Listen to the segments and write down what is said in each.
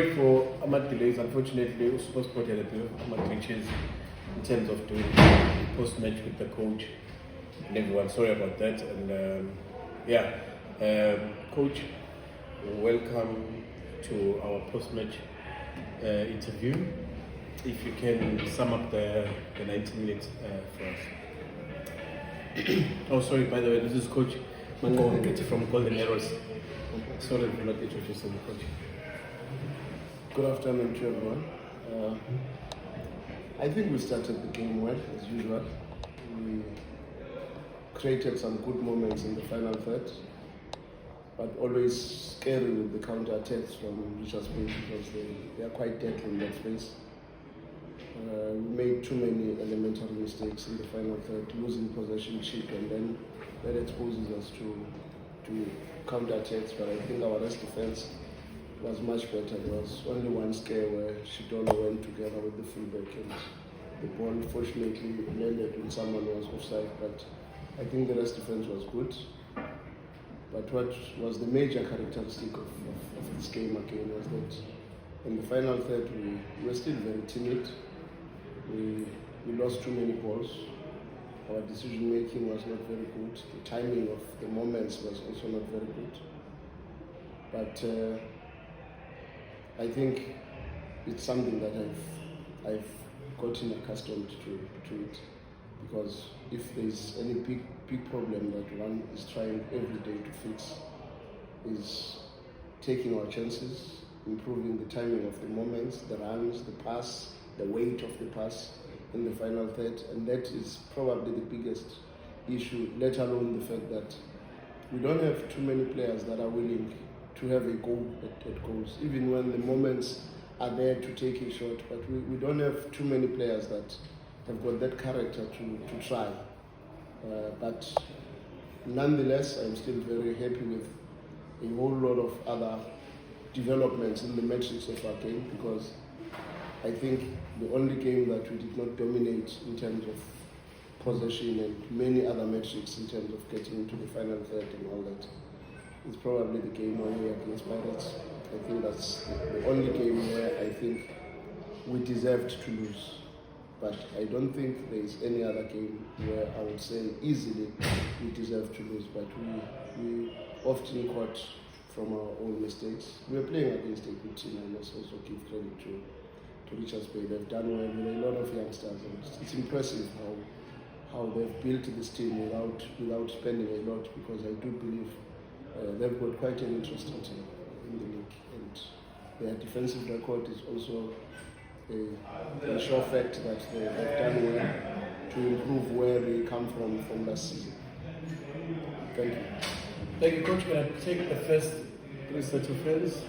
For Ahmad delays, unfortunately, Supersport had a bit of Ahmad glitches in terms of doing post-match with the coach and everyone. Sorry about that. And coach, welcome to our post-match interview. If you can sum up the 90 minutes for us. Oh, sorry, by the way, this is Coach Manqoba Mngqithi from Golden Arrows. Sorry for not introducing the coach. Good afternoon to everyone. I think we started the game well, as usual. We created some good moments in the final third, but always scary with the counter-attacks from Richards Bay because they are quite deadly in that space. We made too many elementary mistakes in the final third, losing possession cheap, and then that exposes us to counter-attacks, but I think our rest defense was much better. There was only one scare where Shidolo went together with the fullback and the ball fortunately landed when someone was offside, but I think the rest defense was good. But what was the major characteristic of this game again was that in the final third we were still very timid. We lost too many balls. Our decision making was not very good. The timing of the moments was also not very good. But I think it's something that I've gotten accustomed to it, because if there's any big problem that one is trying every day to fix, is taking our chances, improving the timing of the moments, the runs, the pass, the weight of the pass in the final third, and that is probably the biggest issue, let alone the fact that we don't have too many players that are willing to have a go at goals, even when the moments are there to take a shot, but we don't have too many players that have got that character to try. But nonetheless, I'm still very happy with a whole lot of other developments in the metrics of our game, because I think the only game that we did not dominate in terms of possession and many other metrics in terms of getting into the final third and all that, it's probably the game away against Pirates. I think that's the only game where I think we deserved to lose. But I don't think there is any other game where I would say easily we deserve to lose. But we often caught from our own mistakes. We are playing against a good team. I must also give credit to Richards Bay. They've done well with a lot of youngsters, and it's impressive how they've built this team without spending a lot, because I do believe they've got quite an interesting team in the league, and their defensive record is also a sure fact that they've done well to improve where they come from last season. Thank you. Thank you, Coach. Can I take the first three sets of friends?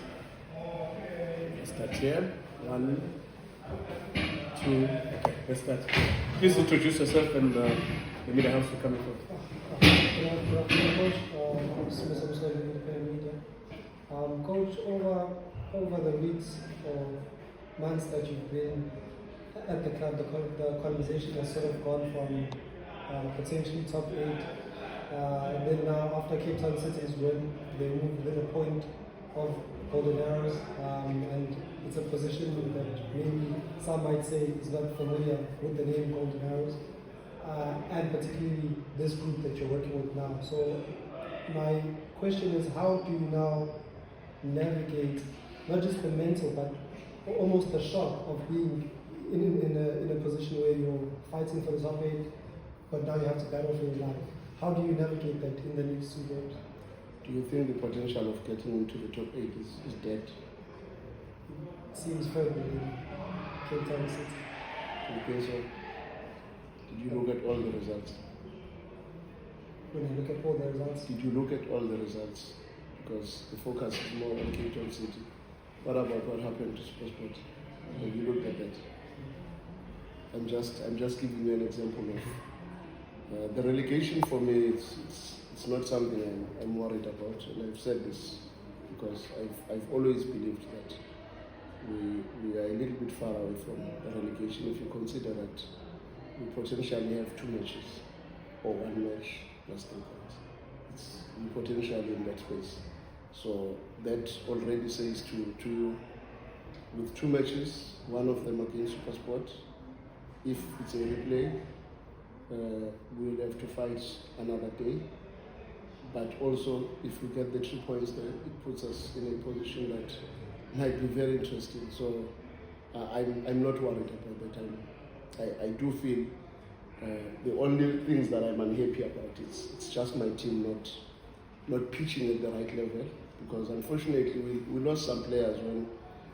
Let's start here. 1, 2. Okay, let's start. Please introduce yourself and the media house you're coming from. Coach, Coach, over the weeks or months that you've been at the club, the conversation has sort of gone from potentially top 8, and then now after Cape Town City's win, they moved within a point of Golden Arrows, and it's a position that maybe some might say is not familiar with the name Golden Arrows, and particularly this group that you're working with now. So my question is, how do you now navigate not just the mental but almost the shock of being in a position where you're fighting for the top 8, but now you have to battle for your life? How do you navigate that in the next 2 games? Do you think the potential of getting into the top 8 is dead? Seems firmly in Cape Town City. Do you think so? Did you look at all the results? When I look at all the results, Did you look at all the results? Because the focus is more on Cape Town City. What about what happened to Supersport? Have you looked at that? I'm just giving you an example of the relegation. For me, it's not something I'm worried about, and I've said this because I've always believed that we are a little bit far away from the relegation. If you consider that we potentially have 2 matches or 1 match less than that, it's potentially in that space. So that already says to you with 2 matches, one of them against SuperSport. If it's a replay, we'll have to fight another day. But also, if we get the 3 points there, it puts us in a position that might be very interesting. So I'm not worried about that. I do feel the only things that I'm unhappy about it's just my team not pitching at the right level, because unfortunately we lost some players when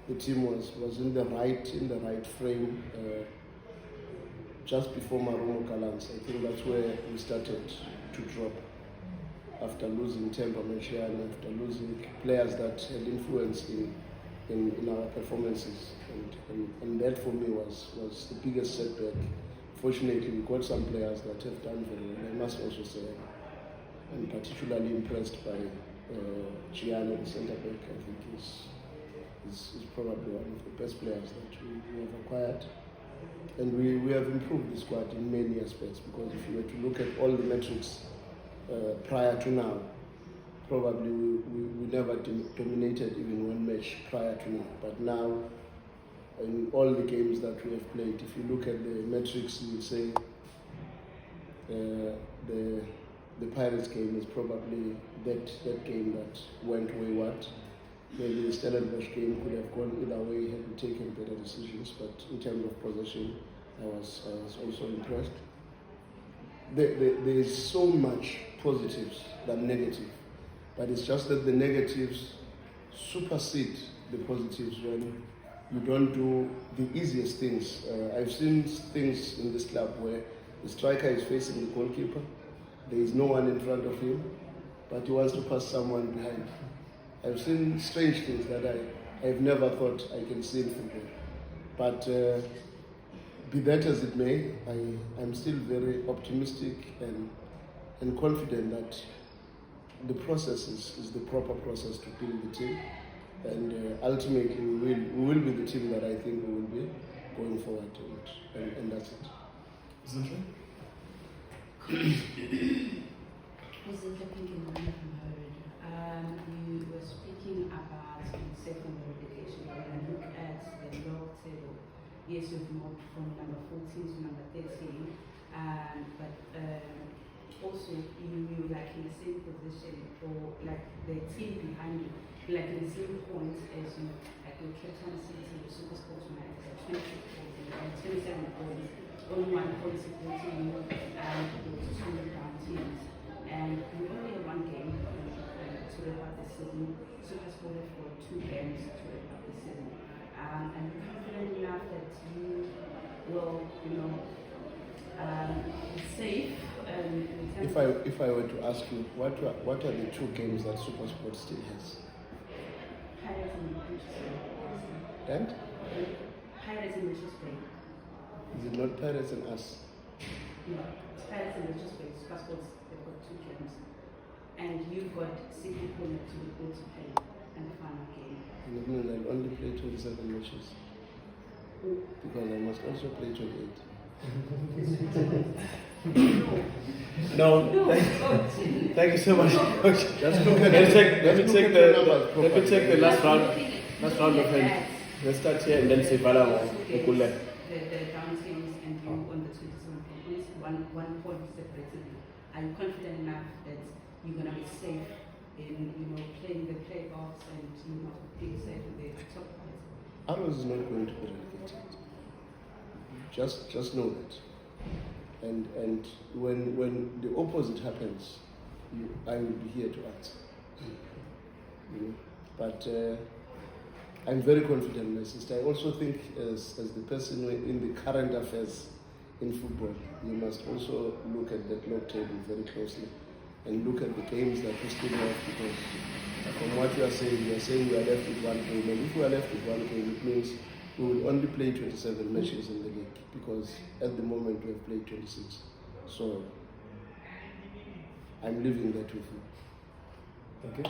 the team was in the right frame. Just before Marumo Kalans, I think that's where we started to drop. After losing Temba and after losing players that had influence in our performances, and that for me was the biggest setback. Fortunately, we got some players that have done very well. I must also say I'm particularly impressed by Gianni, the centre back. I think is probably one of the best players that we have acquired. And we have improved the squad in many aspects, because if you were to look at all the metrics prior to now, probably we never dominated even one match prior to now. But now, in all the games that we have played, if you look at the metrics, you would say the Pirates game is probably that game that went wayward. Maybe the Stellenbosch game could have gone either way had we taken better decisions, but in terms of possession, I was also impressed. There is so much positives than negative, but it's just that the negatives supersede the positives when you don't do the easiest things. I've seen things in this club where the striker is facing the goalkeeper, there is no one in front of him, but he wants to pass someone behind. I've seen strange things that I've never thought I can see in football. But be that as it may, I'm still very optimistic and confident that the process is the proper process to build the team. And ultimately, we will be the team that I think we will be going forward, and that's it. Isn't it? Was it looking in the you were speaking about second relegation. When I look at the log table, yes, we've moved from number 14 to number 13, but also you like in the same position, or like the team behind you, like in the same points as you, like with Cape Town City, SuperSport United, 26 points and 27 points, only 1 point supporting you, and the 2 down teams. And we only have 1 game to wrap up the season. SuperSport for 2 games to wrap up the season. And I'm confident enough that you will, be safe. If I were to ask you, what are the 2 games that SuperSport still has? Pirates and Manchester. And? Pirates and Manchester. Is it not Pirates and us? No, it's Pirates and Manchester. SuperSports, they've got 2 games. And you've got 60 points to be able to play in the final game. No, I'll only play 27 matches. Because I must also play 28. No. Thank you so much, Coach. Just look at Let me take the last round of hand. Let's start here and then say Vala The down teams and you on the 27 points, one point separated you. Are you confident enough that you're going to be safe in playing the playoffs and being safe in the top part? Arrows is not going to be relegated. Just know that. And when the opposite happens, I will be here to answer. But I'm very confident, my sister. I also think as the person in the current affairs in football, you must also look at that log table very closely and look at the games that we still have, because from what you are saying we are left with 1 game. And if we are left with 1 game, it means we will only play 27 matches in the league, because at the moment we have played 26. So I'm leaving that with you. Okay?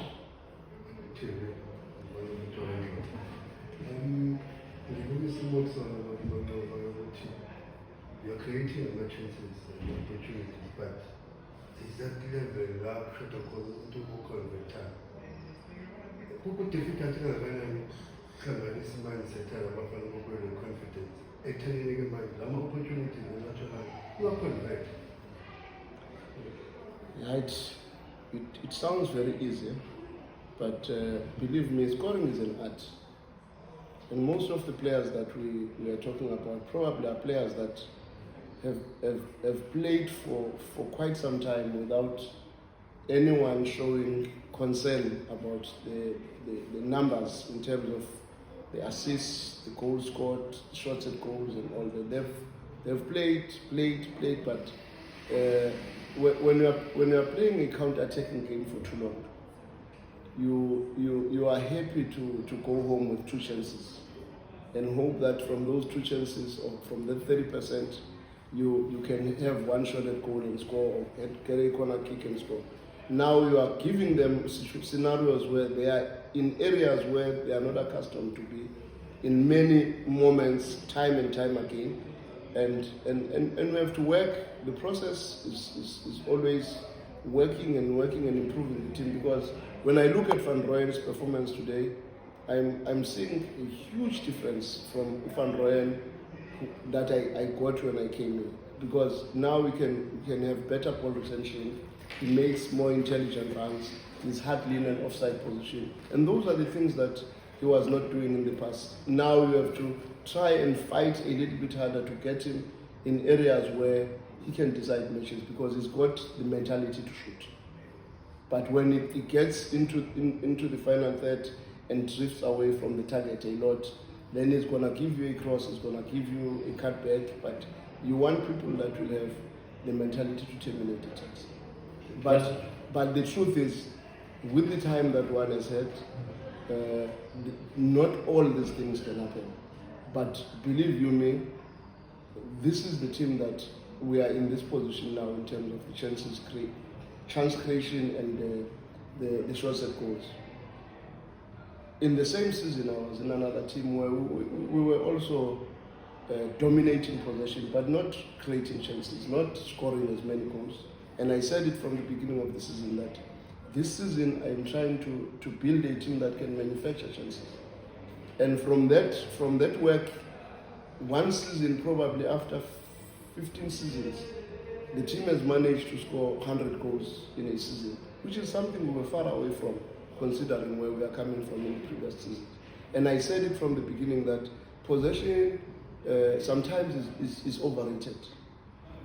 You're creating emergencies and opportunities, but is that level of protocol to book all the time? Who could defeat that level and cover this mindset? ekuthenini-ke manje lama-opportunities enatholayo iwakhona-right. Right. It sounds very easy, but believe me, scoring is an art. And most of the players that we are talking about probably are players that have played for quite some time without anyone showing concern about the numbers in terms of the assists, the goals scored, shots at goals, and all that. They've played, but when you are playing a counter-attacking game for too long, you are happy to go home with 2 chances and hope that from those 2 chances or from that 30%, you can have 1 shot at goal and score, or get a corner kick and score. Now you are giving them scenarios where they are in areas where they are not accustomed to be in many moments, time and time again, and we have to work. The process is always working and improving the team, because when I look at Van Rooyen's performance today, I'm seeing a huge difference from Van Rooyen that I got when I came in, because now we can have better ball retention. He makes more intelligent runs. He's hardly in an offside position, and those are the things that he was not doing in the past. Now you have to try and fight a little bit harder to get him in areas where he can decide matches, because he's got the mentality to shoot. But when it gets into the final third and drifts away from the target a lot, then it's going to give you a cross, it's going to give you a cutback, but you want people that will have the mentality to terminate attacks. But the truth is, with the time that one has had, not all these things can happen. But believe you me, this is the team that we are in this position now in terms of the chance creation and the shots at goals. In the same season, I was in another team where we were also dominating possession, but not creating chances, not scoring as many goals. And I said it from the beginning of the season that this season I'm trying to build a team that can manufacture chances. And from that work, one season, probably after 15 seasons, the team has managed to score 100 goals in a season, which is something we were far away from, considering where we are coming from in the previous season. And I said it from the beginning that possession sometimes is overrated,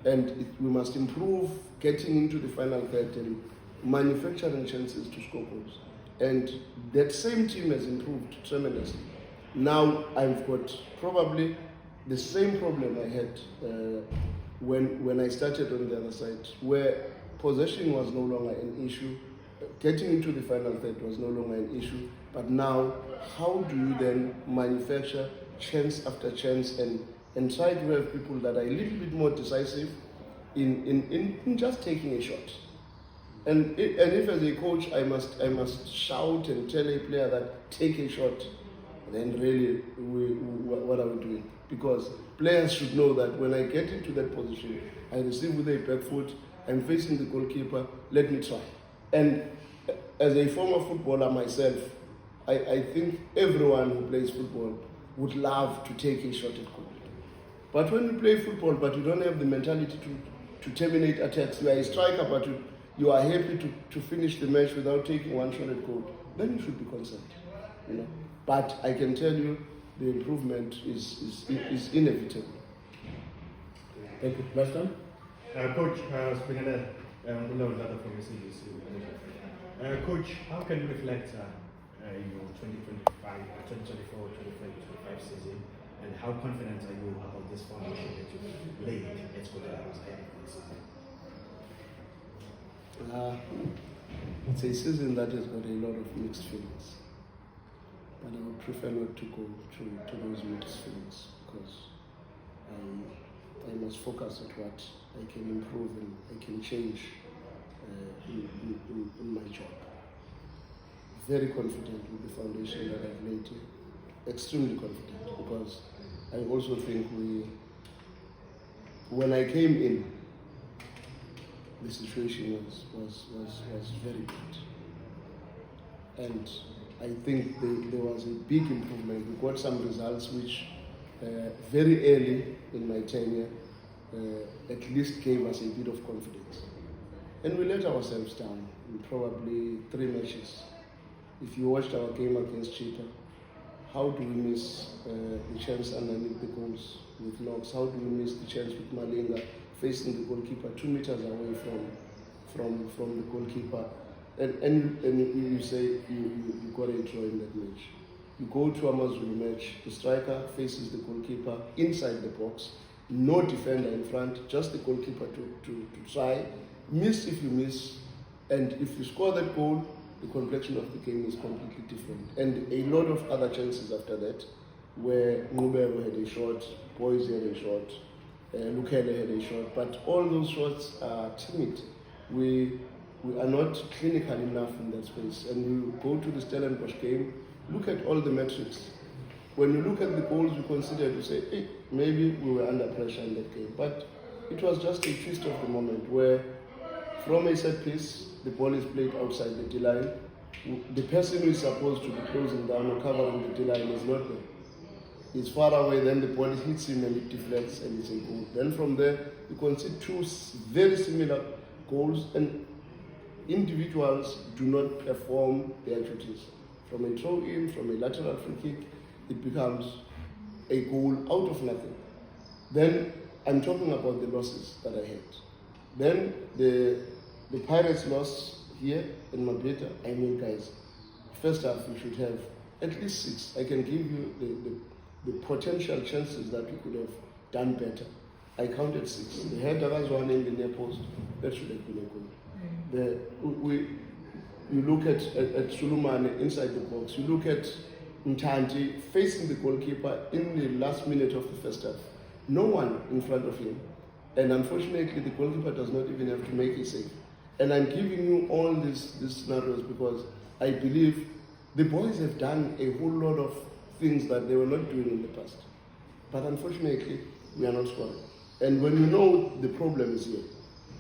and we must improve getting into the final third and manufacturing chances to score goals. And that same team has improved tremendously. Now I've got probably the same problem I had when I started on the other side, where possession was no longer an issue, getting into the final third was no longer an issue. But now, how do you then manufacture chance after chance and try to have people that are a little bit more decisive in just taking a shot? And if as a coach I must shout and tell a player that take a shot, then really what are we doing? Because players should know that when I get into that position, I receive with a back foot, I'm facing the goalkeeper, let me try. And as a former footballer myself, I think everyone who plays football would love to take a shot at goal. But when you play football but you don't have the mentality to terminate attacks, you are a striker but you are happy to finish the match without taking 1 shot at goal, then you should be concerned. You know? But I can tell you the improvement is inevitable. Thank you. Last Coach, Spinella, from the CDC. Coach, how can you reflect your 2024-2025 season, and how confident are you about this foundation that you've laid at Scotland's heading for the season? It's a season that has got a lot of mixed feelings, but I would prefer not to go to those mixed feelings, because I must focus on what I can improve and I can change in my job. Very confident with the foundation that I've laid here. Extremely confident, because I also think when I came in, the situation was very good. And I think there was a big improvement. We got some results which very early in my tenure, at least gave us a bit of confidence. And we let ourselves down in probably 3 matches. If you watched our game against Cheetah, how do we miss the chance underneath the goals with Knox? How do we miss the chance with Malinga facing the goalkeeper 2 meters away from the goalkeeper? And you say you got a draw in that match. You go to a Mazulu match, the striker faces the goalkeeper inside the box, no defender in front, just the goalkeeper to try. Miss if you miss, and if you score that goal, the complexion of the game is completely different. And a lot of other chances after that, where Ngubero had a shot, Boys had a shot, Lukele had a shot, but all those shots are timid. We are not clinical enough in that space. And you go to the Stellenbosch game, look at all the metrics. When you look at the goals, you consider to say, hey, maybe we were under pressure in that game. But it was just a twist of the moment where from a set piece, the ball is played outside the D-line. The person who is supposed to be closing down or covering the D-line is not there. He's far away, then the ball hits him and it deflects and it's a goal. Then from there, you can see 2 very similar goals, and individuals do not perform their duties. From a throw-in, from a lateral free kick, it becomes a goal out of nothing. Then I'm talking about the losses that I had. Then the Pirates lost here in Mabeta. I mean, guys, first half we should have at least 6. I can give you the potential chances that we could have done better. I counted 6. The header was one in the near post. That should have been a goal. You look at Sulumane inside the box. You look at Mtanti facing the goalkeeper in the last minute of the first half. No one in front of him. And unfortunately, the goalkeeper does not even have to make a save. And I'm giving you all these scenarios because I believe the boys have done a whole lot of things that they were not doing in the past. But unfortunately, we are not scoring. And when you know the problem is here,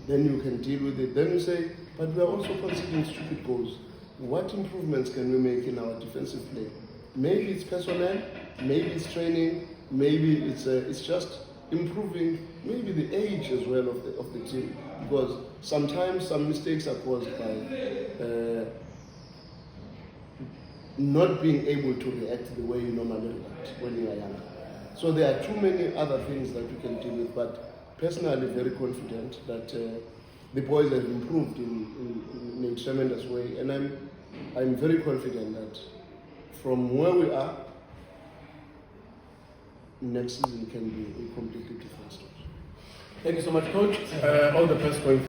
then you can deal with it. Then you say, but we are also conceding stupid goals. What improvements can we make in our defensive play? Maybe it's personnel, maybe it's training, maybe it's just improving, maybe the age as well of the team. Because sometimes some mistakes are caused by not being able to react the way you normally react when you are younger. So there are too many other things that we can deal with, but personally very confident that the boys have improved in a tremendous way, and I'm very confident that from where we are, next season can be a completely different story. Thank you so much, Coach. All the best going forward.